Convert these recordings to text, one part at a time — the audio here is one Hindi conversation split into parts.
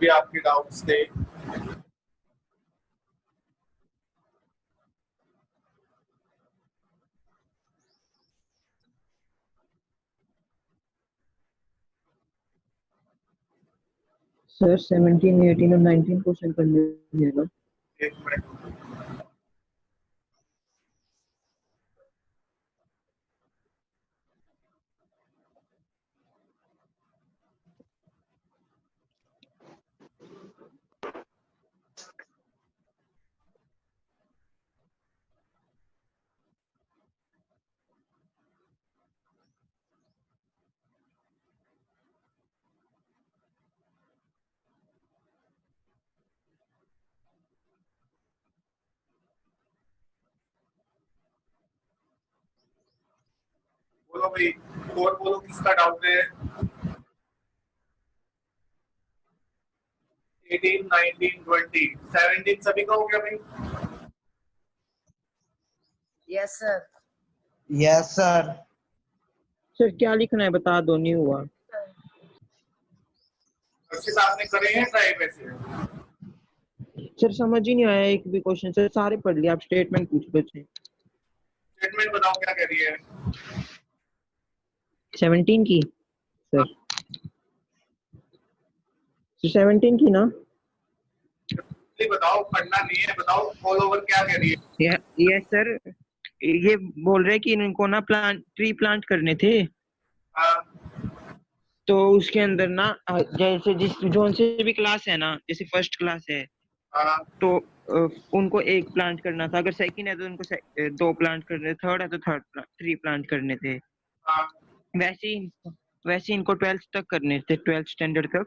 भी आपके डाउट्स थे। सर 17, 18 और 19 क्वेश्चन कर लीजिएगा। एक मिनट। बोलो भाई, और बोलो किसका डाउट है। 18, 19, 20, 17 सभी का हो गया भाई? Yes sir. Yes sir. Sir क्या लिखना है बता दो, नहीं हुआ। अर्षित आपने करे हैं ट्राई वैसे? सर समझ ही नहीं आया एक भी क्वेश्चन। सर सारे पढ़ लिया, आप स्टेटमेंट पूछ लो। स्टेटमेंट बताओ क्या कह रही है। 17 की सर, 17 की ना। बताओ, पढ़ना नहीं है, बताओ ऑल ओवर क्या कह रही है। यस सर, ये बोल रहे कि इनको ना ट्री प्लांट करने थे। तो उसके अंदर ना जैसे जिस जोन से भी क्लास है ना, जैसे फर्स्ट क्लास है तो उनको एक प्लांट करना था, अगर सेकंड है तो उनको 2 प्लांट करने, थर्ड है तो 3 प्लांट करने थे। वैसे इनको 12th तक करने थे, 12th स्टैंडर्ड तक।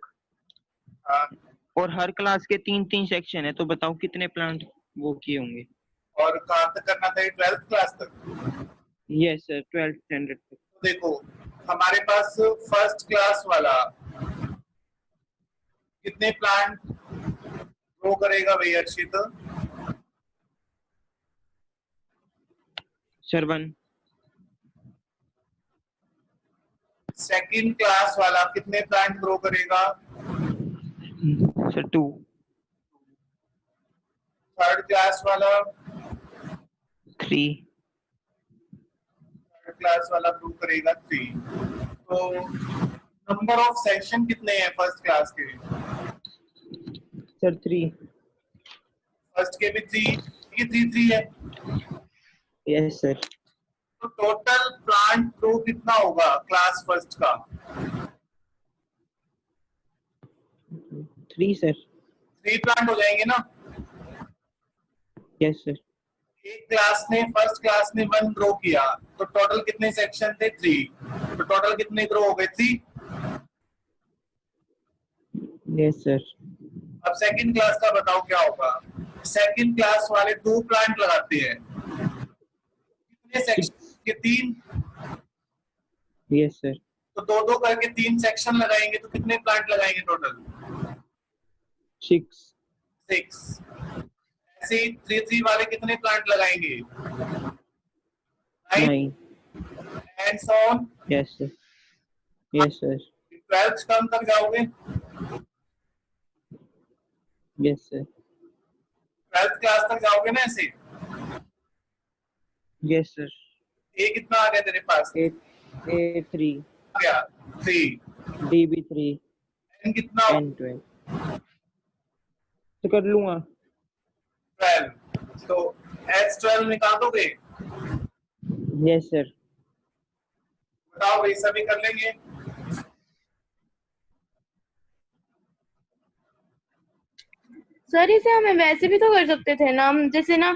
और हर क्लास के 3-3 सेक्शन है, तो बताओ कितने प्लांट वो किए होंगे। और कहाँ तक करना था? 12th क्लास तक। यस सर, 12th स्टैंडर्ड तक। तो देखो हमारे पास फर्स्ट क्लास वाला कितने प्लांट ग्रो करेगा भाई अर्षित? सर 1। सेकंड क्लास वाला कितने प्लांट ग्रो करेगा? सर 2। थर्ड क्लास वाला? 3। थर्ड क्लास वाला ग्रो करेगा 3। तो नंबर ऑफ सेक्शन कितने हैं फर्स्ट क्लास के? सर 3। फर्स्ट के भी 3, ये 3 है। Yes sir. तो टोटल प्लांट ग्रो कितना होगा क्लास फर्स्ट का? 3 सर। 3 प्लांट हो जाएंगे ना? Yes sir. एक क्लास ने, फर्स्ट क्लास ने 1 ग्रो किया, तो टोटल कितने सेक्शन थे? 3। तो टोटल कितने ग्रो हो गए? 3। Yes sir. अब सेकंड क्लास का बताओ क्या होगा। सेकंड क्लास वाले 2 प्लांट लगाते हैं, कितने सेक्शन के? 3। Yes sir. तो 2-2 करके 3 सेक्शन लगाएंगे तो कितने प्लांट लगाएंगे टोटल? 6। 6। ऐसे ही 3-3 वाले कितने प्लांट लगाएंगे? 9 and so on. Yes sir. Yes sir. 12th term तक जाओगे? Yes sir. 12th क्लास तक जाओगे ना ऐसे? Yes sir. ए कितना आ गया तेरे पास? A3 आ गया 3। DB3 एन कितना? N12 तो कर लूंगा। 12। तो S12 निकाल दोगे? Yes sir. बताओ भाई, सभी कर लेंगे? सर इसे हमें वैसे भी तो कर सकते थे ना, हम जैसे ना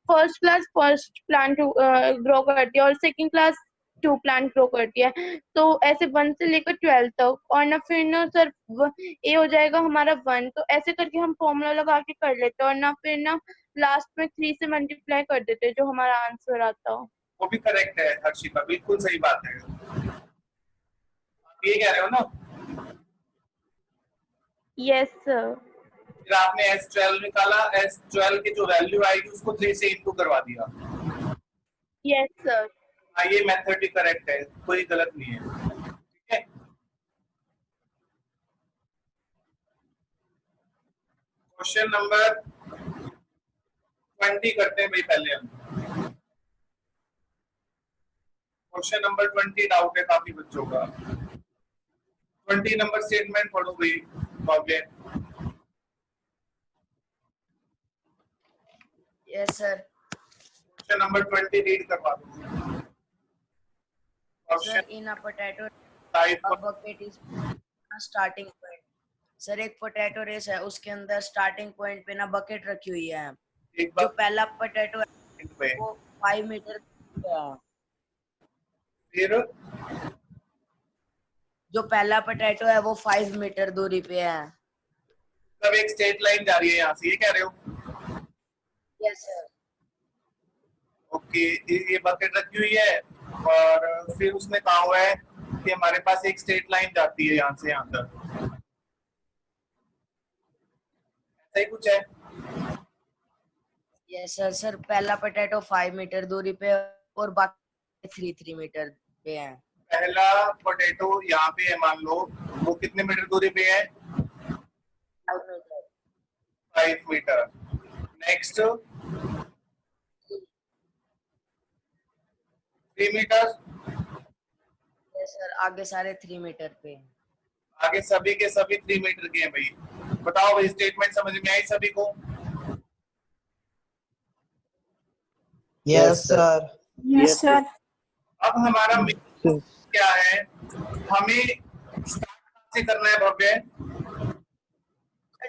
first class first plant grow करती है और सेकंड क्लास 2 प्लांट ग्रो करती है, तो ऐसे 1 से लेकर 12 तक। और ना फिर ना सर ए हो जाएगा हमारा 1, तो ऐसे करके हम फॉर्मूला लगा के कर लेते, और ना फिर ना लास्ट में 3 से मल्टीप्लाई कर देते जो हमारा आंसर आता हो। वो भी करेक्ट है हर्षिता, बिल्कुल सही बात है। आप ये कह रहे हो ना? Yes sir. फिर आपने S12 निकाला, S12 की जो वैल्यू आएगी उसको 3 से इंटू करवा दिया। Yes sir. हाँ, ये मेथड भी करेक्ट है, कोई गलत नहीं है। ठीक है, क्वेश्चन नंबर 20 करते हैं भाई पहले हम। क्वेश्चन नंबर 20 डाउट है काफी बच्चों का। 20 नंबर स्टेटमेंट पढ़ो भाई बाबे। Yes sir. Question number 20 read करवा दो। Sir in a potato type a bucket is starting point. Sir एक पोटैटो रेस है, उसके अंदर स्टार्टिंग पॉइंट पे ना बकेट रखी हुई है। एक जो बार पहला पोटैटो है पे वो 5 मीटर पे है। फिर जो पहला पोटैटो है वो 5 मीटर दूरी पे है। तब एक स्ट्रेट लाइन जा रही है यहाँ से, ये कह रहे हो? Yes sir. ओके, ये बकेट रखी हुई है और फिर उसने कहा हुआ है कि हमारे पास एक स्ट्रेट लाइन जाती है यहाँ से यहाँ तक, ऐसा ही कुछ है। Yes sir. सर पहला पोटैटो 5 मीटर दूरी पे और बाकी 3 मीटर पे है। पहला पोटैटो यहाँ पे है, मान लो वो कितने मीटर दूरी पे है? 5 metre. 5 metre. Next 3 metre. Yes sir. आगे सारे 3 मीटर पे। आगे सभी के सभी 3 मीटर के हैं भाई। बताओ भाई, स्टेटमेंट समझ में आई सभी को? Yes sir. Yes sir. अब हमारा मेन क्या है, हमें स्टार्ट से करना है भव्य?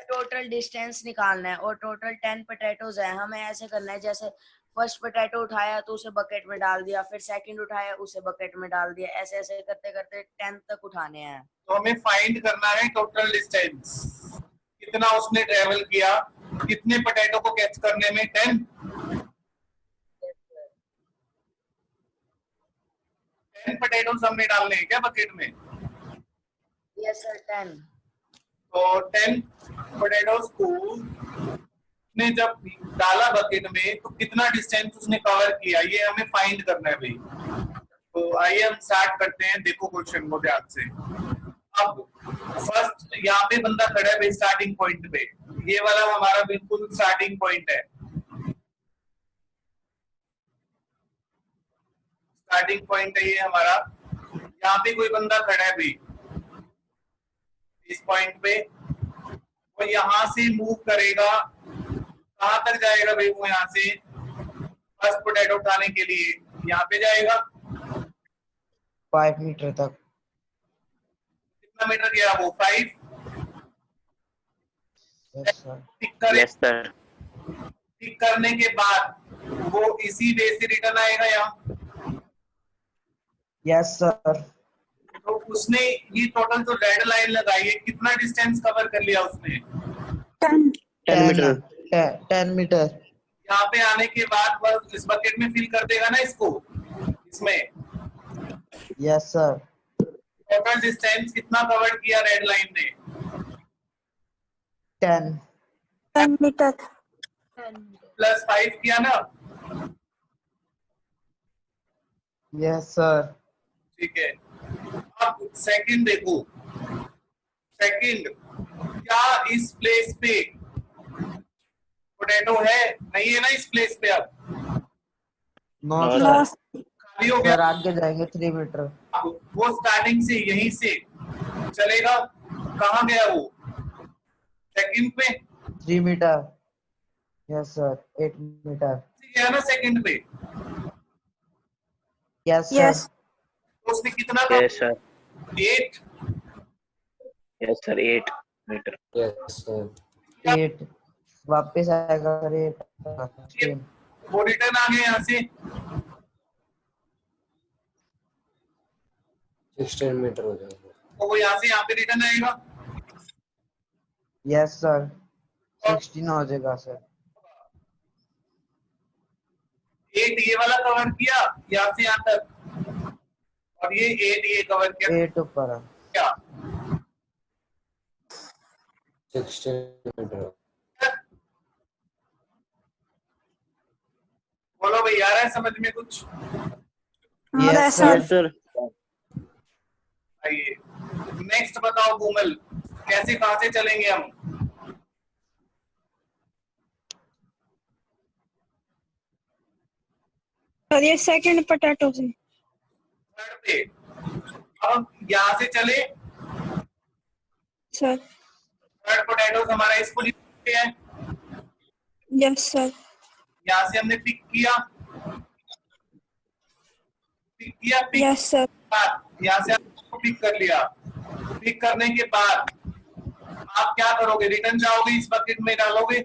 टोटल डिस्टेंस निकालना है और टोटल 10 पोटैटोज है। हमें ऐसे करना है जैसे फर्स्ट पोटैटो उठाया तो उसे बकेट में डाल दिया, फिर सेकंड उठाया उसे बकेट में डाल दिया, ऐसे ऐसे करते करते 10 तक उठाने हैं। तो हमें फाइंड करना है टोटल डिस्टेंस, कितना उसने ट्रेवल किया, कितने पोटैटो को कैच करने में? 10 पोटैटोस हमने डालने हैं क्या बकेट में? Yes sir 10। तो 10 पोटैटोस को ने जब डाला बकेट में तो कितना डिस्टेंस उसने कवर किया, ये हमें फाइंड करना है भाई। तो आइए हम स्टार्ट करते हैं। देखो क्वेश्चन को ध्यान से। अब फर्स्ट यहाँ पे बंदा खड़ा है भाई स्टार्टिंग पॉइंट पे, ये वाला हमारा बिल्कुल स्टार्टिंग पॉइंट है। स्टार्टिंग पॉइंट है ये हमारा। यहाँ पे कोई बंदा खड़ा है भाई इस पॉइंट पे, वो यहाँ से मूव करेगा, कहां तक जाएगा भाई? वो यहाँ से फर्स्ट पोटैटो उठाने के लिए यहाँ पे जाएगा 5 मीटर तक। कितना मीटर गया वो? 5। Yes sir. टिक करे। Yes sir. टिक करने के बाद वो इसी वे से रिटर्न आएगा यहाँ। Yes sir. तो उसने ये टोटल जो रेड लाइन लगाई है, कितना डिस्टेंस कवर कर लिया उसने? 10 मीटर। 10 मीटर। यहाँ पे आने के बाद वह इस बकेट में फिल कर देगा ना इसको, इसमें। Yes sir. टोटल डिस्टेंस कितना कवर किया रेड लाइन ने? 10 मीटर। प्लस 5 किया ना? Yes sir. ठीक है। अब सेकंड देखो, सेकंड क्या इस प्लेस पे पोटैटो है? नहीं है ना इस प्लेस पे। अब नो नो सर। खाली हो सर गया। आगे जाएंगे 3 मीटर। अब वो स्टार्टिंग से यहीं से चलेगा, कहाँ गया वो? सेकंड पे 3 मीटर। Yes sir. 8 मीटर। गया ना सेकंड पे। Yes yes. सर। तो उसने कितना yes sir. 8 yes sir 8 metre. 8 वापस आएगा सर 8। वो रिटर्न आ गए यहाँ से 16 मीटर हो जाएगा। तो वो यहाँ से यहाँ पे रिटर्न आएगा। Yes sir. 16 हो जाएगा सर। 8 ये वाला कवर किया यहाँ से यहाँ तक, और ये 8 ये कवर किया 8 ऊपर है। क्या? 16 मीटर। बोलो भाई, आ रहा है समझ में कुछ? Yes sir. Yes sir. आइए नेक्स्ट बताओ कोमल, कैसे कहां से चलेंगे हम? और ये सेकंड पोटैटो है। थर्ड पे। अब यहाँ से चले, सर। थर्ड पोटैटो हमारा इस पोजीशन पे है, यस सर। यहाँ से हमने पिक किया, पिक यस सर। यहाँ से आपको पिक कर लिया। पिक करने के बाद आप क्या करोगे, रिटर्न जाओगे, इस बकेट में डालोगे।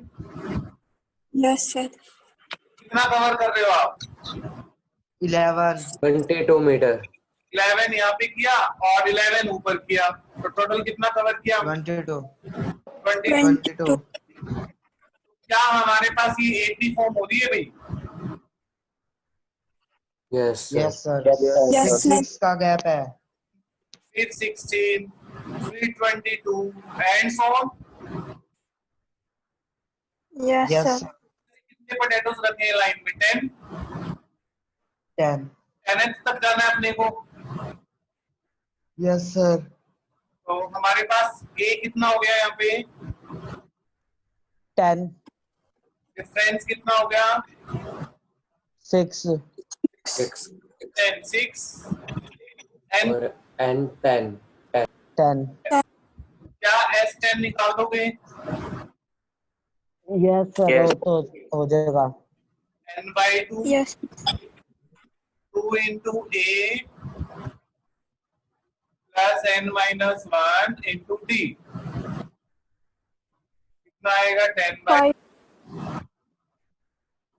Yes sir. कितना कवर कर रहे हो आप? 11 22 मीटर 11 यहाँ पे किया और 11 ऊपर किया, तो टोटल कितना कवर किया? 22 22। 22 क्या हमारे पास ये 80 फॉर्म हो रही है भाई? Yes yes sir Yes, sir. 6 का गैप है। फिर 16, फिर 22 and so on. Yes yes sir. Sir कितने पोटैटोस रखे हैं लाइन में? 10। 10 10th तक जाना है अपने को, यस सर तो हमारे पास ए कितना हो गया यहाँ पे? 10 डिफरेंस कितना हो गया? 6 6 10, 6 एंड और एंड 10 10 क्या S10 निकाल दोगे? Yes sir Yes. तो हो जाएगा। n by 2, yes 2 into A plus n minus 1 into D। कितना आएगा? 10 by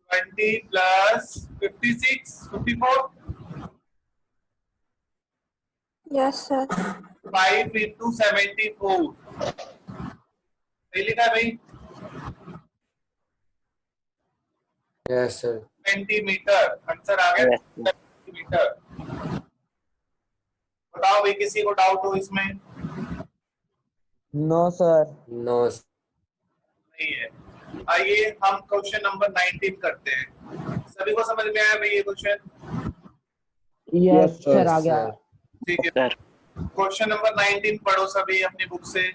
20 plus 56, 54। Yes sir. 5 into 74। सही लिखा है भाई? यस सर 20 मीटर आंसर आ गया। 20 मीटर। बताओ भाई, किसी को डाउट हो इसमें? नो सर नो नहीं है। आइए हम क्वेश्चन नंबर 19 करते हैं। सभी को समझ में आया भाई ये क्वेश्चन? यस सर आ गया। ठीक है, क्वेश्चन नंबर 19 पढ़ो सभी अपनी बुक से।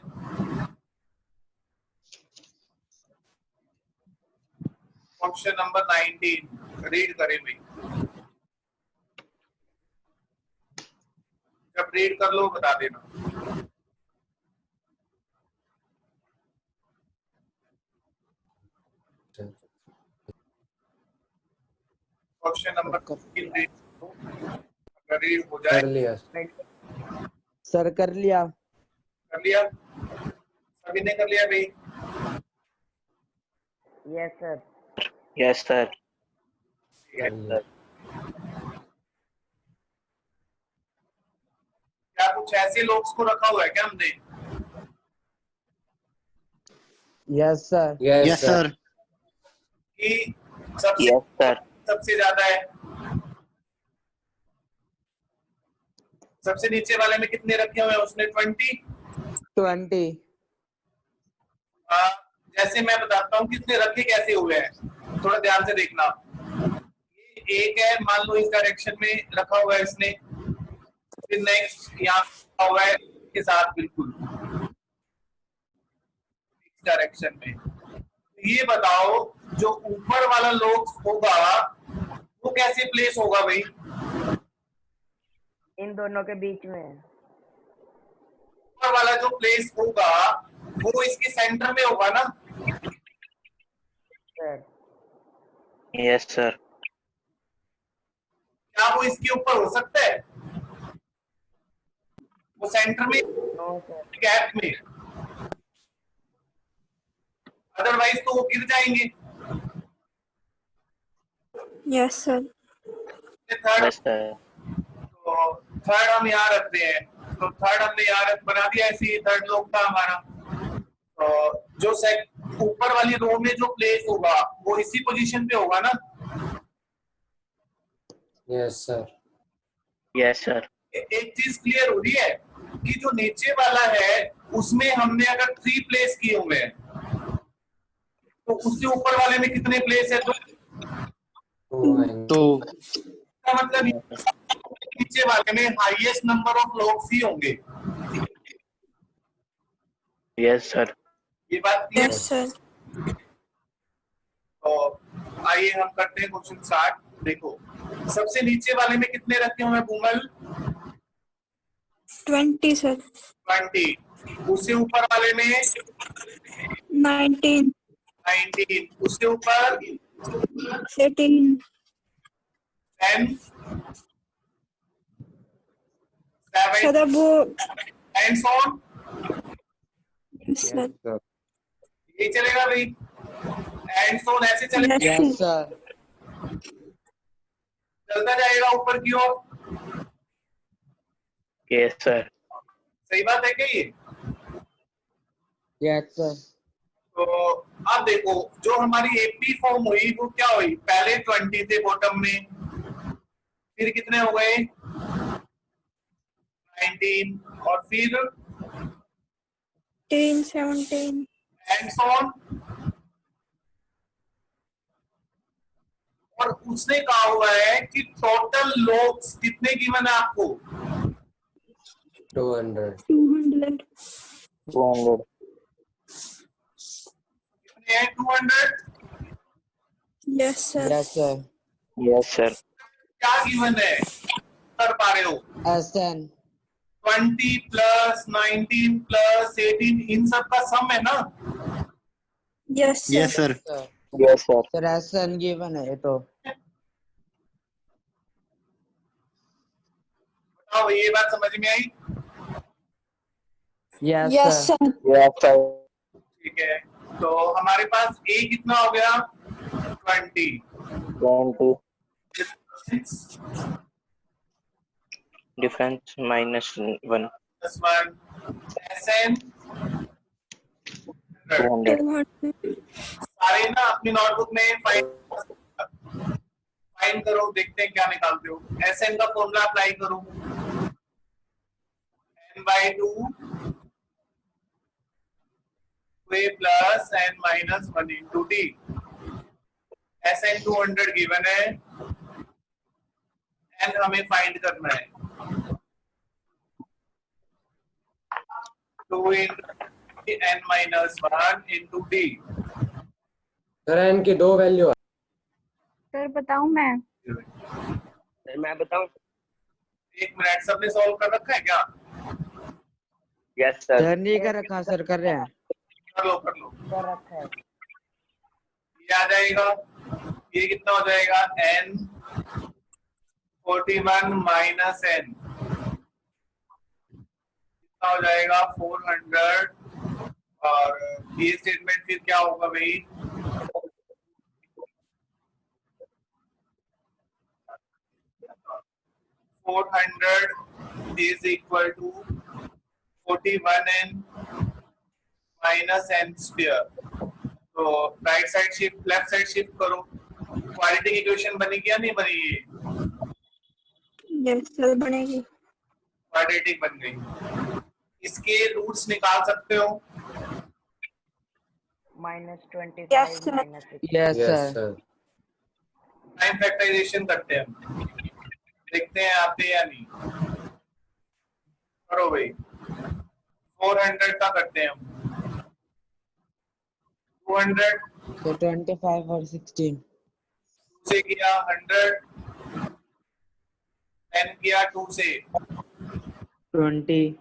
क्वेश्चन नंबर 19 रीड करें भाई। जब रीड कर लो बता देना। क्वेश्चन नंबर 19 रीड करो, अगर रीड हो जाए। कर लिया सर कर लिया। कर लिया? सभी ने कर लिया भाई? Yes sir Yes, sir. कर लिया क्या कुछ ऐसे लोग को रखा हुआ है क्या हमने? यस सर यस सर कि सबसे Yes, sir. सबसे ज्यादा है? सबसे नीचे वाले में कितने रखे हुए हैं उसने? 20। 20 जैसे मैं बताता हूँ कितने रखे कैसे हुए हैं, थोड़ा ध्यान से देखना। ये एक है, मान लो इस डायरेक्शन में रखा हुआ है इसने, फिर नेक्स्ट यहाँ रखा हुआ है के साथ बिल्कुल इस डायरेक्शन में। ये बताओ जो ऊपर वाला लोग होगा वो कैसे प्लेस होगा भाई? इन दोनों के बीच में। ऊपर वाला जो प्लेस होगा वो इसके सेंटर में होगा ना? Sir Yes, sir. क्या वो इसके ऊपर हो सकता है? वो सेंटर में, नो सर गैप में, अदरवाइज तो वो गिर जाएंगे। Yes sir. Third, Yes, sir. तो थर्ड हम यहाँ रखते हैं, तो थर्ड हमने यहाँ बना दिया, ऐसे ही थर्ड लोग था हमारा। तो जो ऊपर वाली रो में जो प्लेस होगा वो इसी पोजीशन पे होगा ना? Yes sir Yes, sir. एक चीज क्लियर हो रही है कि जो नीचे वाला है उसमें हमने अगर 3 प्लेस किए हुए हैं तो उससे ऊपर वाले में कितने प्लेस है? तो इसका मतलब नीचे वाले में हाईएस्ट नंबर ऑफ लोग ही होंगे। Yes, sir. ये बात क्लियर? Yes sir. तो आइए हम करते हैं क्वेश्चन 60। देखो सबसे नीचे वाले में कितने रखे हुए हैं भूमल? 20 sir. 20. उससे ऊपर वाले में 19. 19. उसके ऊपर 18. 10. 7. सर वो and so on. yes sir. ये चलेगा भाई, and so on ऐसे चलेगा, Yes Yes, sir. चलता जाएगा ऊपर की ओर। Yes, sir. सही बात है क्या ये? Yes, sir. तो अब देखो जो हमारी एपी फॉर्म हुई वो क्या हुई, पहले 20 थे बॉटम में, फिर कितने हो गए 19, और फिर 18, 17. And so on. और उसने कहा हुआ है कि टोटल लोग्स कितने गिवन है आपको? 200. 200. 200. कितने हैं? 200। Yes sir. Yes, sir. Yes, sir. क्या गिवन है कर पा रहे हो? SN. 20 प्लस 19 प्लस 18 इन सब का सम है ना? Yes sir. Yes, sir. Sir. Yes, sir. Sir, SN given है तो. बताओ ये बात समझ में आई? Yes, Yes sir. sir. Yes, sir. ठीक है, तो हमारे पास ए कितना हो गया 20, 20. Difference -1. Plus 1 SN 200. 200. सारे ना अपनी नोटबुक में फाइंड करो, देखते हैं क्या निकालते हो। एसएन का फॉर्मूला अप्लाई करो, n/2 a plus n minus 1 into d. SN 200 given है, n हमें फाइंड करना है 2 into n minus 1 into d. Sir n की 2 वैल्यू है। सर बताऊं मैं? मैं बताऊं? एक मिनट, सबने सॉल्व कर रखा है क्या? Yes, sir. Sir नहीं कर रखा, सर कर रहे हैं. कर लो कर लो। कर रखा है. ये आ जाएगा, ये कितना हो जाएगा n 41 माइनस n कितना हो जाएगा 400, और ये स्टेटमेंट फिर क्या होगा भाई, $400 is equal to 41n minus n square. तो right side shift, left side shift करो, क्वाड्रेटिक इक्वेशन बनेगी या नहीं बनेगी? Yes sir बनेगी. क्वाड्रेटिक बन गई। इसके रूट्स निकाल सकते हो? -25 Yes sir. -6. Yes Yes, sir. sir. Time factorisation करते हैं, देखते हैं आते या नहीं। करो भाई, 400 का करते हैं हम, 200 So 25 और 16. से किया 100, 10 किया 2 से 20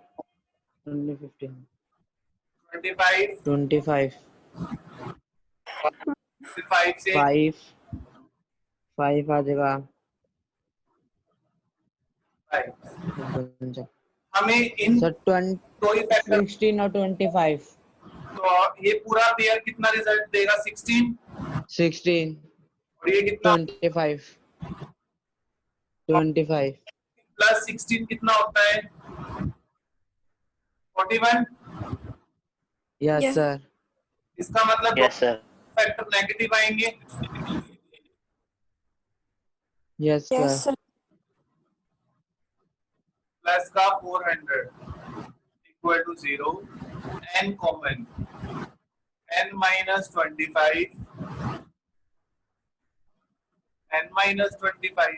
15 25, 25 5 से 5 आ जाएगा. 5। हमें इन सर 20 दो ही फैक्टर, 16 और 25. तो ये पूरा पेयर कितना रिजल्ट देगा 16, 16 और ये कितना 25 प्लस 16 कितना होता है 41। Yes, Yeah. sir. इसका मतलब Yes, sir. फैक्टर नेगेटिव आएंगे। Yes, Yes sir. sir. Plus का 400 equal to 0, n common, n minus 25, n minus 25,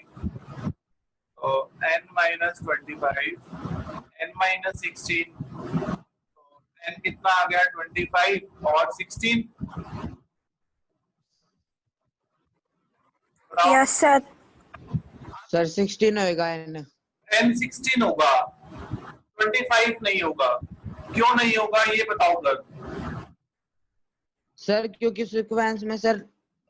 तो n माइनस 25, n माइनस 16, तो n कितना आ गया 25 और 16। बताओ Yes sir. सर 16 होएगा n। n 16 होगा, 25 नहीं होगा। क्यों नहीं होगा ये बताओ सर। सर क्योंकि सीक्वेंस में सर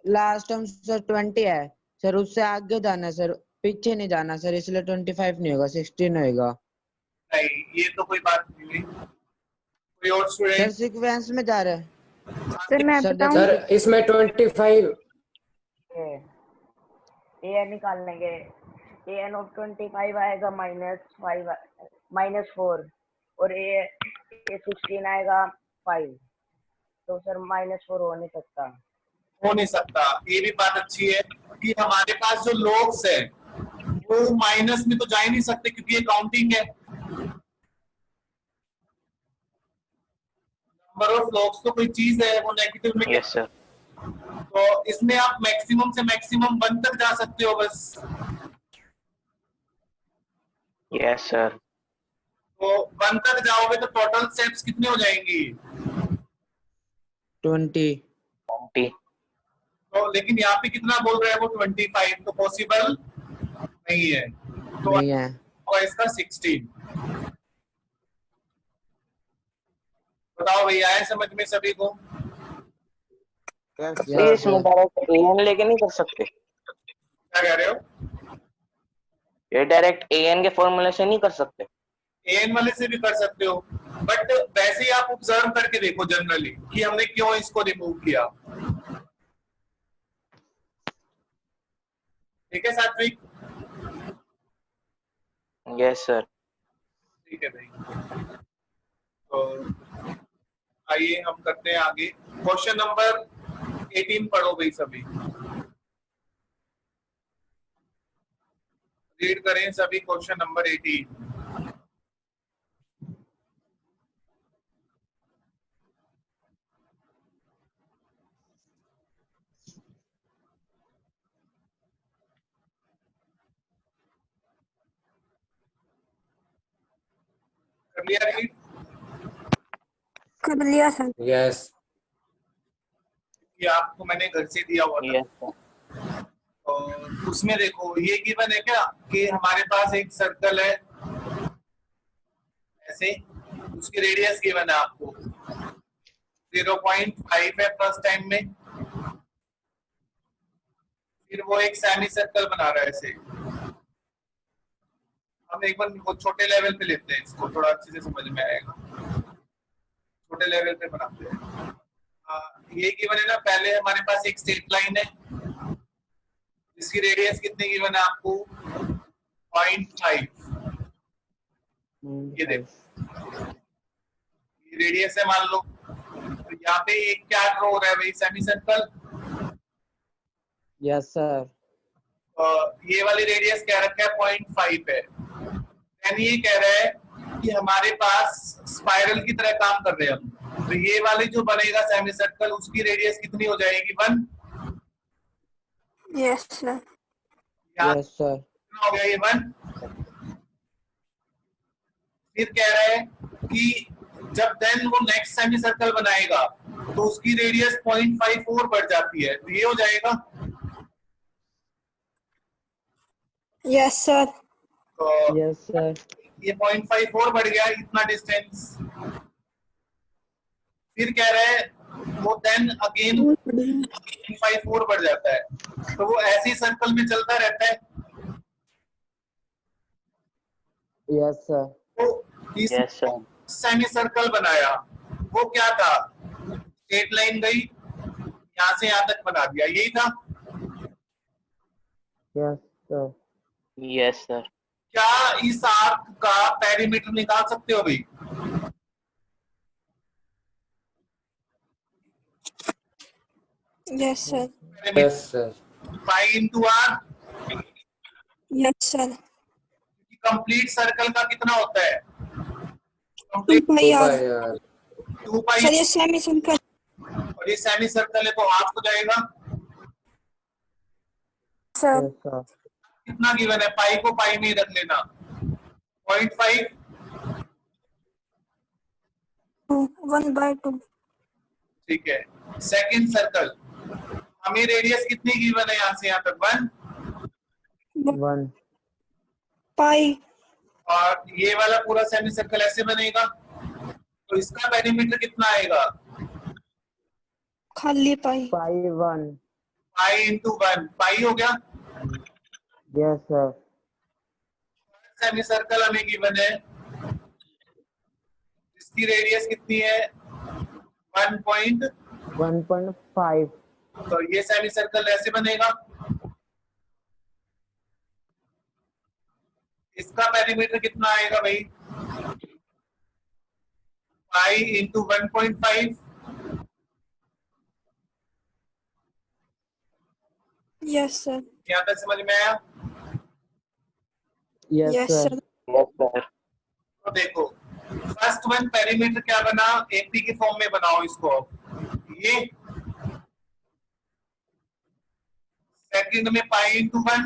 लास्ट टर्म सर 20 है सर, उससे आगे जाना है सर, पीछे नहीं जाना सर, इसलिए 25 नहीं होगा, 16 होएगा। नहीं ये तो कोई बात नहीं हुई। कोई और सर स्टूडेंट? सीक्वेंस में जा रहा है सर मैं सर, बताऊं? सर इसमें 25 ए एन निकाल लेंगे। ए एन ऑफ 25 आएगा -4 और ए 16 आएगा 5, तो सर -4 हो नहीं सकता। हो नहीं सकता। ये भी बात अच्छी है कि हमारे पास जो लॉग्स है वो माइनस में तो जा ही नहीं सकते क्योंकि ये काउंटिंग है। नंबर ऑफ लॉग्स तो कोई चीज है, वो नेगेटिव में यस सर। तो इसमें आप मैक्सिमम से मैक्सिमम 1 तक जा सकते हो बस। Yes sir. तो 1 तक जाओगे तो टोटल स्टेप्स कितने हो जाएंगी? 20। तो लेकिन यहाँ पे कितना बोल रहे हैं वो 25, तो पॉसिबल नहीं है। तो नहीं है होगा इसका 16। बताओ भैया, आए समझ में सभी को? सर इसमें डायरेक्ट एन लेके नहीं कर सकते? क्या कह रहे हो? ये डायरेक्ट एन के फॉर्मूले से नहीं कर सकते? एन वाले से भी कर सकते हो, बट वैसे ही आप ऑब्जर्व करके देखो जनरली कि हमने क्यों इसको रिमूव किया। ठीक है सात्विक? Yes sir. ठीक है भाई। तो आइए हम करते हैं आगे। क्वेश्चन नंबर 18 पढ़ो भाई सभी, रीड करें सभी क्वेश्चन नंबर 18। कर लिया रीड? कर लिया सर। यस ये आपको मैंने घर से दिया हुआ था। Yes sir. और उसमें देखो ये गिवन है क्या कि हमारे पास एक सर्कल है ऐसे, उसकी रेडियस गिवन है आपको 0.5 है फर्स्ट टाइम में, फिर वो एक सेमी सर्कल बना रहा है ऐसे। हम एक बार वो छोटे लेवल पे लेते हैं, इसको थोड़ा अच्छे से समझ में आएगा। छोटे लेवल पे बनाते हैं। ये गिवन है ना, पहले हमारे पास एक स्ट्रेट लाइन है, इसकी रेडियस कितनी गिवन है आपको? 0.5। ये देखो ये रेडियस है मान लो। तो यहाँ पे एक क्या ड्रॉ हो रहा है भाई? Semi circle. Yes sir. ये वाली रेडियस क्या रखा है? 0.5 है। यानी ये कह रहा है कि हमारे पास स्पाइरल की तरह काम कर रहे हैं हम। तो ये वाली जो बनेगा सेमी सर्कल, उसकी रेडियस कितनी हो जाएगी? 1। Yes sir. Yes sir. हो गया ये 1। फिर कह रहा है कि जब देन वो नेक्स्ट सेमी सर्कल बनाएगा तो उसकी रेडियस 0.5 और बढ़ जाती है, तो ये हो जाएगा। Yes sir. तो यस सर। ये 0.5 और बढ़ गया इतना डिस्टेंस। फिर कह रहा है वो देन अगेन 0.5 और बढ़ जाता है, तो वो ऐसे ही सर्कल में चलता रहता है। Yes sir. तो इस यस सर। सेमी सर्कल बनाया, वो क्या था? स्ट्रेट लाइन गई, यहाँ से यहाँ तक बना दिया, यही था। Yes sir. Yes sir. क्या इस आर्क का पेरीमीटर निकाल सकते हो भाई? Yes sir. Yes sir. Pi into R. Yes sir. Complete circle का कितना होता है? 2 complete pi R. 2 pi. Sir ये सेमी सर्कल। और ये सेमी सर्कल है तो हाफ हो जाएगा। Sir yes sir. कितना गिवन है? पाई को पाई में ही रख लेना। 0.5। 1/2। ठीक है। सेकंड सर्कल, हमें रेडियस कितनी गिवन है यहाँ से यहाँ तक? 1। 1। पाई और ये वाला पूरा सेमी सर्कल ऐसे बनेगा, तो इसका पेरीमीटर कितना आएगा? खाली पाई पाई 1 पाई इंटू 1, पाई हो गया। यस सर सेमी सर्कल हमें गिवन है, इसकी रेडियस कितनी है? 1. 1.5 तो ये सेमी सर्कल ऐसे बनेगा, इसका पेरीमीटर कितना आएगा भाई? Pi into 1.5। यस सर यहाँ तक समझ में आया? Yes yes sir sir Yes, sir. तो देखो, फर्स्ट वन पेरीमीटर क्या बना? एपी के फॉर्म में बनाओ इसको। ये सेकंड में पाई इंटू 1,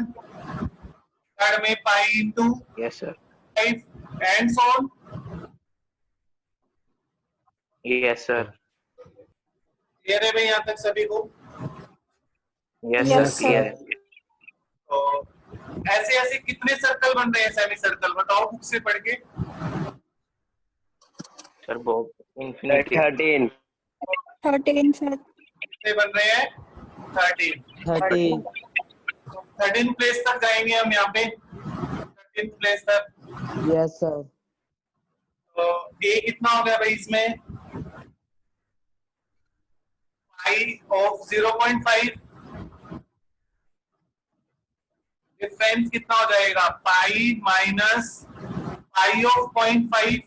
थर्ड में pi into Yes, sir. 5 and so on. Yes, sir. Clear है भाई यहाँ तक सभी को? Yes, Yes, sir. sir. Clear. तो ऐसे ऐसे कितने सर्कल बन रहे हैं सेमी सर्कल, बताओ बुक से पढ़ के। Sir, Bob. Infinity. 13. 13 सर कितने बन रहे हैं? 13। 13 13 प्लेस तक जाएंगे हम यहाँ पे, 13 प्लेस तक। यस सर तो ए कितना हो गया भाई इसमें? पाई ऑफ 0.5, डिफरेंस कितना हो जाएगा? Pi minus pi of 0.5,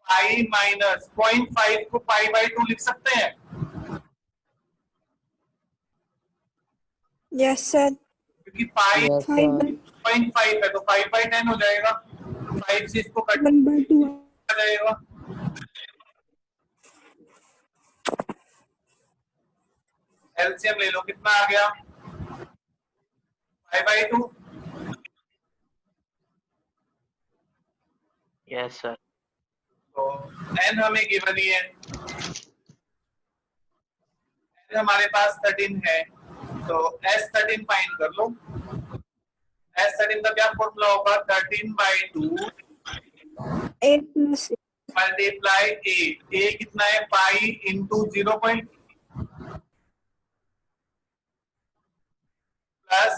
pi minus 0.5 को पाई बाई 2 लिख सकते हैं। यस सर क्योंकि पाई यस 5 सर 0.5 है तो 5/10 हो जाएगा, 5 से इसको कट 1/2 हो जाएगा। एलसीएम ले लो, कितना आ गया? 5/2। Yes, sir. तो एन हमें गिवन ही है, एन हमारे पास 13 है, तो S13 फाइंड कर लो। S13 का क्या फॉर्मूला होगा? 13/2 8 प्लस मल्टीप्लाई ए कितना है? Pi into 0. Plus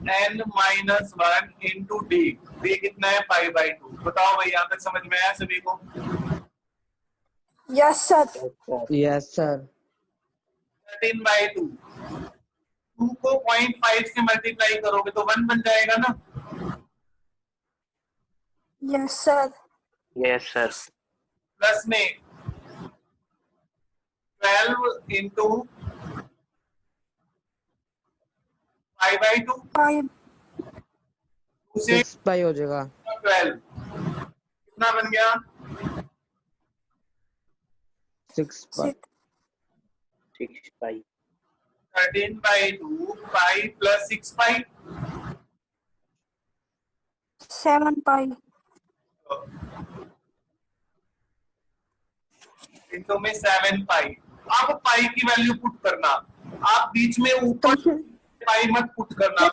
n minus 1 into D, D कितना है? पाई/2। बताओ भाई यहाँ तक समझ में आया सभी को? यस सर यस सर 13/2, 2 को 0.5 से मल्टीप्लाई करोगे तो 1 बन जाएगा ना। Yes sir Yes, sir. Plus में 12 इंटू पाई/2, 5 उसे 6 पाई हो जाएगा 12 कितना बन गया? 6 पाई 6 pi. 13/2 पाई प्लस 6 पाई, 7 पाई इंटू में 7 पाई। अब पाई की वैल्यू पुट करना, आप बीच में ऊपर पाई मत पुट करना,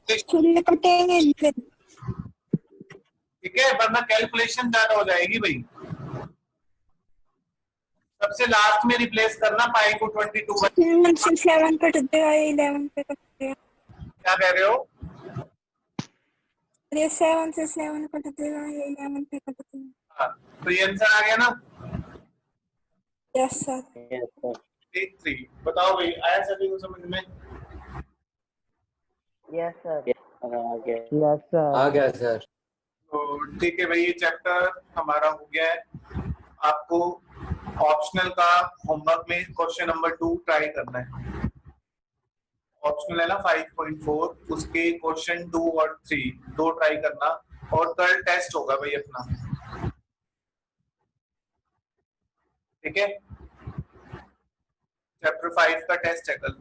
चलिए कटेंगे फिर ठीक है, वरना कैलकुलेशन ज्यादा हो जाएगी भाई। सबसे लास्ट में रिप्लेस करना पाई को 22। 7 से 7 कट देगा 11 पे कट देगा क्या कह रहे हो? अरे 7 से 7 कट देगा 11 पे कट देगा हाँ, तो ये आंसर आ गया ना? Yes sir Yes, sir. 3। बताओ भाई, आया सभी को समझ में? Yes, sir. Yes, sir. Okay. Yes sir आ गया सर तो ठीक है भाई, ये चैप्टर हमारा हो गया है। आपको ऑप्शनल का होमवर्क में क्वेश्चन नंबर 2 ट्राई करना है। ऑप्शनल है ना 5.4, उसके क्वेश्चन 2 और 3 दो ट्राई करना, और कल टेस्ट होगा भाई अपना, ठीक है? चैप्टर 5 का टेस्ट है कल।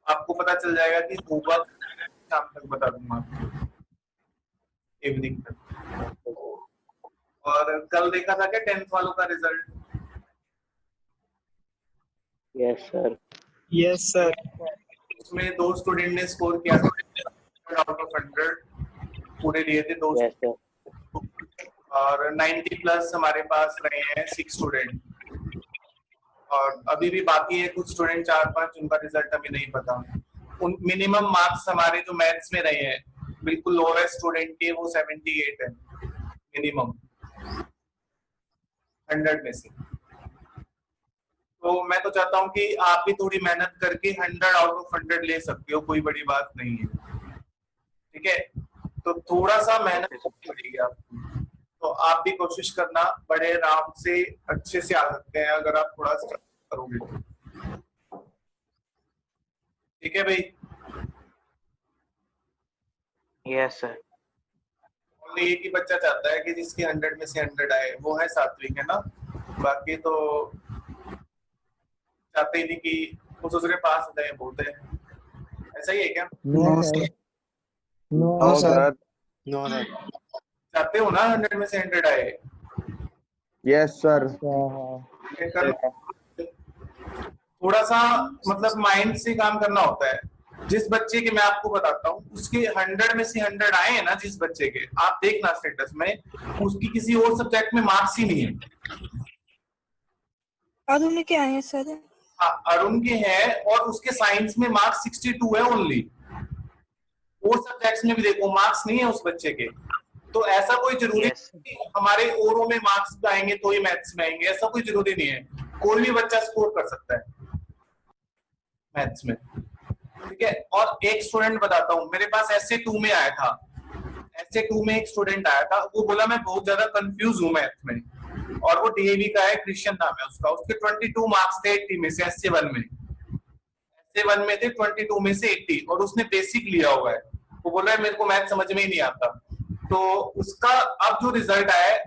आपको पता चल जाएगा कि होगा, शाम तक बता दूंगा आपको, इवनिंग तक। और कल देखा था क्या 10th वालों का result? Yes, sir. Yes sir. उसमें 2 स्टूडेंट ने स्कोर किया आउट ऑफ 100 पूरे लिए थे 2 Yes, sir. और 90 प्लस हमारे पास रहे हैं 6 स्टूडेंट, और अभी भी बाकी है कुछ स्टूडेंट 4-5 उनका रिजल्ट अभी नहीं पता। उन मिनिमम मार्क्स हमारे जो मैथ्स में रहे हैं बिल्कुल लोवेस्ट स्टूडेंट के वो 78 है मिनिमम 100 में से। तो मैं तो चाहता हूं कि आप भी थोड़ी मेहनत करके 100 आउट ऑफ 100 ले सकते हो, कोई बड़ी बात नहीं है, ठीक है। तो थोड़ा सा मेहनत करनी पड़ेगी आपको, तो आप भी कोशिश करना, बड़े आराम से अच्छे से आ सकते हैं अगर आप थोड़ा सा करोगे तो, ठीक है भाई। Yes, sir. और ये कि बच्चा चाहता है कि जिसकी 100 में से 100 आए, वो है सात्विक, है ना। बाकी तो चाहते ही नहीं कि वो दूसरे पास हो जाए, बहुत है। ऐसा ही है क्या? No sir. No sir. No sir. चाहते हो ना 100 में से 100 आए? Yes sir. थोड़ा सा मतलब माइंड से काम करना होता है। जिस बच्चे के, मैं आपको बताता हूँ, उसके 100 में से 100 आए हैं ना, जिस बच्चे के, आप देखना स्टेटस में, उसकी किसी और सब्जेक्ट में मार्क्स ही नहीं है। अरुण के आए हैं सर? हाँ, अरुण के हैं, और उसके साइंस में मार्क्स 62 है ओनली। और सब्जेक्ट्स में भी देखो मार्क्स नहीं है उस बच्चे के। तो ऐसा कोई जरूरी Yes. नहीं कि हमारे औरों में मार्क्स आएंगे तो ही मैथ्स में आएंगे, ऐसा कोई जरूरी नहीं है। कोई भी बच्चा स्कोर कर सकता है मैथ्स में, ठीक है। और एक स्टूडेंट बताता हूँ, मेरे पास SA2 में आया था, SA2 में एक स्टूडेंट आया था, वो बोला मैं बहुत ज्यादा कंफ्यूज हूँ मैथ में, और वो DAV का है, क्रिश्चियन नाम है उसका। उसके 22 मार्क्स थे 80 में से, SA1 में थे 22 में से 80, और उसने बेसिक लिया हुआ है। वो बोल रहा है मेरे को मैथ समझ में ही नहीं आता। तो उसका अब जो रिजल्ट आया है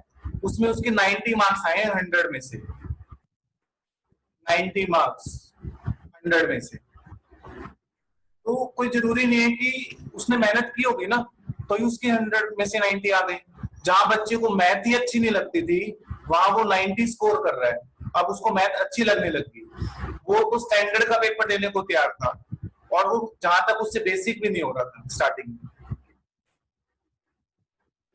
उसमें उसके 90 मार्क्स आए हैं 100 में से, 90 मार्क्स 100 में से। तो कोई जरूरी नहीं है कि उसने मेहनत की होगी ना तो ही उसके 100 में से 90 आ गए। जहां बच्चे को मैथ ही अच्छी नहीं लगती थी, वहां वो 90 स्कोर कर रहा है, अब उसको मैथ अच्छी लगने लगी। वो तो स्टैंडर्ड का पेपर देने को तैयार था, और वो जहां तक उससे बेसिक भी नहीं हो रहा था स्टार्टिंग में।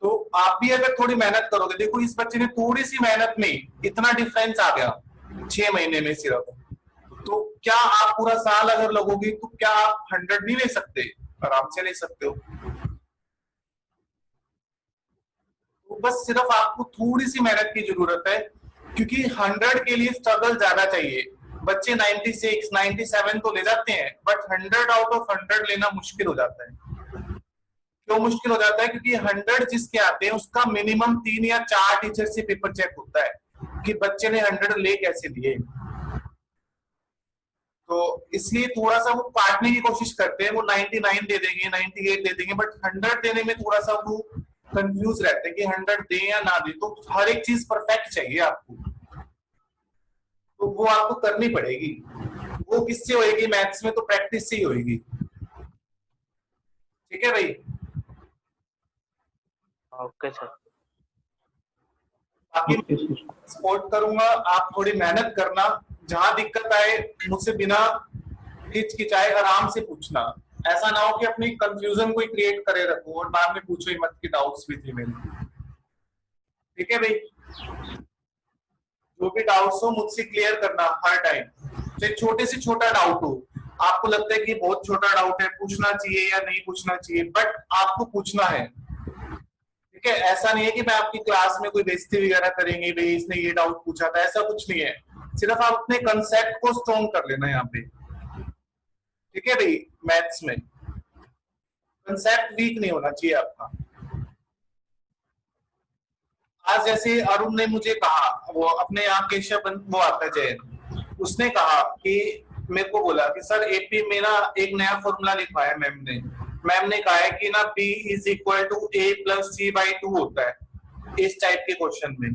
तो आप भी अगर थोड़ी मेहनत करोगे, देखो इस बच्चे ने थोड़ी सी मेहनत में इतना डिफरेंस आ गया 6 महीने में सिर्फ। तो क्या आप पूरा साल अगर लगोगे तो क्या आप 100 नहीं ले सकते? आराम से ले सकते हो। तो बस सिर्फ आपको थोड़ी सी मेहनत की जरूरत है, क्योंकि 100 के लिए स्ट्रगल ज्यादा चाहिए। बच्चे 96, 97 तो ले जाते हैं, बट 100 आउट ऑफ 100 लेना मुश्किल हो जाता है। क्यों मुश्किल हो जाता है? क्योंकि 100 जिसके आते हैं उसका मिनिमम 3 या 4 टीचर से पेपर चेक होता है कि बच्चे ने 100 ले कैसे लिए। तो इसलिए थोड़ा सा वो काटने की कोशिश करते हैं, वो 99 दे देंगे, 98 दे देंगे, बट 100 देने में थोड़ा सा वो कंफ्यूज रहते हैं कि 100 दे या ना दे। तो हर एक चीज परफेक्ट चाहिए आपको, तो वो आपको करनी पड़ेगी। वो किससे होएगी? मैथ्स में तो प्रैक्टिस से ही होएगी, ठीक है भाई। Okay, sir. बाकी सपोर्ट करूंगा, आप थोड़ी मेहनत करना। जहां दिक्कत आए मुझसे बिना हिचकिचाए आराम से पूछना। ऐसा ना हो कि अपनी कंफ्यूजन कोई क्रिएट करे रखो और बाद में पूछो ही मत कि डाउट्स भी थे मेरे, ठीक है भाई। जो भी डाउट्स हो मुझसे क्लियर करना हर टाइम, चाहे छोटे से छोटा डाउट हो। आपको लगता है कि बहुत छोटा डाउट है, पूछना चाहिए या नहीं पूछना चाहिए, बट आपको पूछना है, ठीक है। ऐसा नहीं है कि मैं आपकी क्लास में कोई बेइज्जती वगैरह करेंगे, भाई इसने ये डाउट पूछा था, ऐसा कुछ नहीं है। सिर्फ आप अपने कंसेप्ट को स्ट्रॉन्ग कर लेना यहाँ पे, ठीक है भाई। मैथ्स में कंसेप्ट वीक नहीं होना चाहिए आपका। आज जैसे अरुण ने मुझे कहा, वो अपने यहाँ केशव वो आता है जैन, उसने कहा कि मेरे को बोला कि सर एपी में ना एक नया फॉर्मूला लिखवाया मैम ने कहा है कि ना P is equal to A plus C/2 होता है इस टाइप के क्वेश्चन में।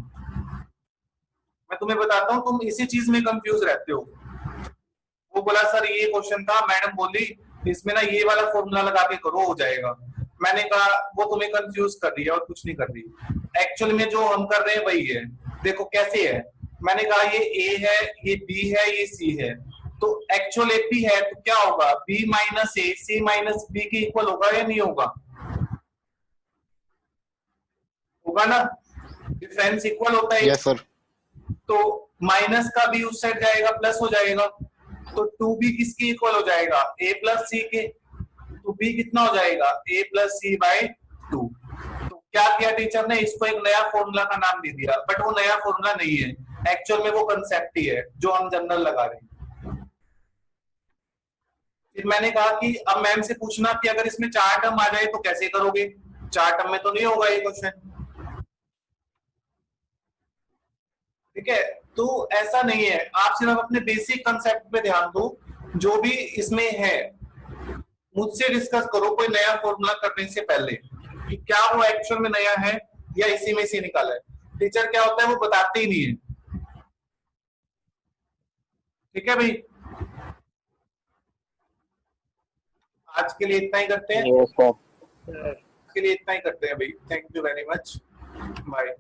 मैं तुम्हें बताता हूँ, तुम इसी चीज में कंफ्यूज रहते हो। वो बोला सर ये क्वेश्चन था, मैडम बोली इसमें ना ये वाला फॉर्मूला लगा के करो हो जाएगा। मैंने कहा वो तुम्हें कंफ्यूज कर रही है और कुछ नहीं कर रही। एक्चुअल में जो हम कर रहे हैं वही है। देखो कैसे है, मैंने कहा ये A है, ये B है, ये C है, तो एक्चुअल एपी है तो क्या होगा, बी माइनस ए सी माइनस बी के इक्वल होगा या नहीं होगा, होगा ना, डिफरेंस इक्वल होता है। Yes sir. तो माइनस का भी उस साइड जाएगा प्लस हो जाएगा, तो 2b किसके इक्वल हो जाएगा, a प्लस सी के, तो b कितना हो जाएगा, a प्लस सी बाई 2। तो क्या किया टीचर ने, इसको एक नया फॉर्मूला का नाम दे दिया, बट वो नया फॉर्मूला नहीं है, एक्चुअल में वो कंसेप्ट ही है जो हम जनरल लगा रहे हैं। फिर मैंने कहा कि अब मैम से पूछना कि अगर इसमें 4 टर्म आ जाए तो कैसे करोगे, 4 टर्म में तो नहीं होगा ये क्वेश्चन, ठीक है। तो ऐसा नहीं है, आप सिर्फ अपने बेसिक कंसेप्ट पे ध्यान दो, जो भी इसमें है मुझसे डिस्कस करो कोई नया फॉर्मूला करने से पहले कि क्या वो एक्चुअल में नया है या इसी में से निकाला है। टीचर क्या होता है वो बताते ही नहीं है, ठीक है भाई। आज के लिए इतना ही करते हैं, यस सर। आज के लिए इतना ही करते हैं भाई, thank you very much, bye.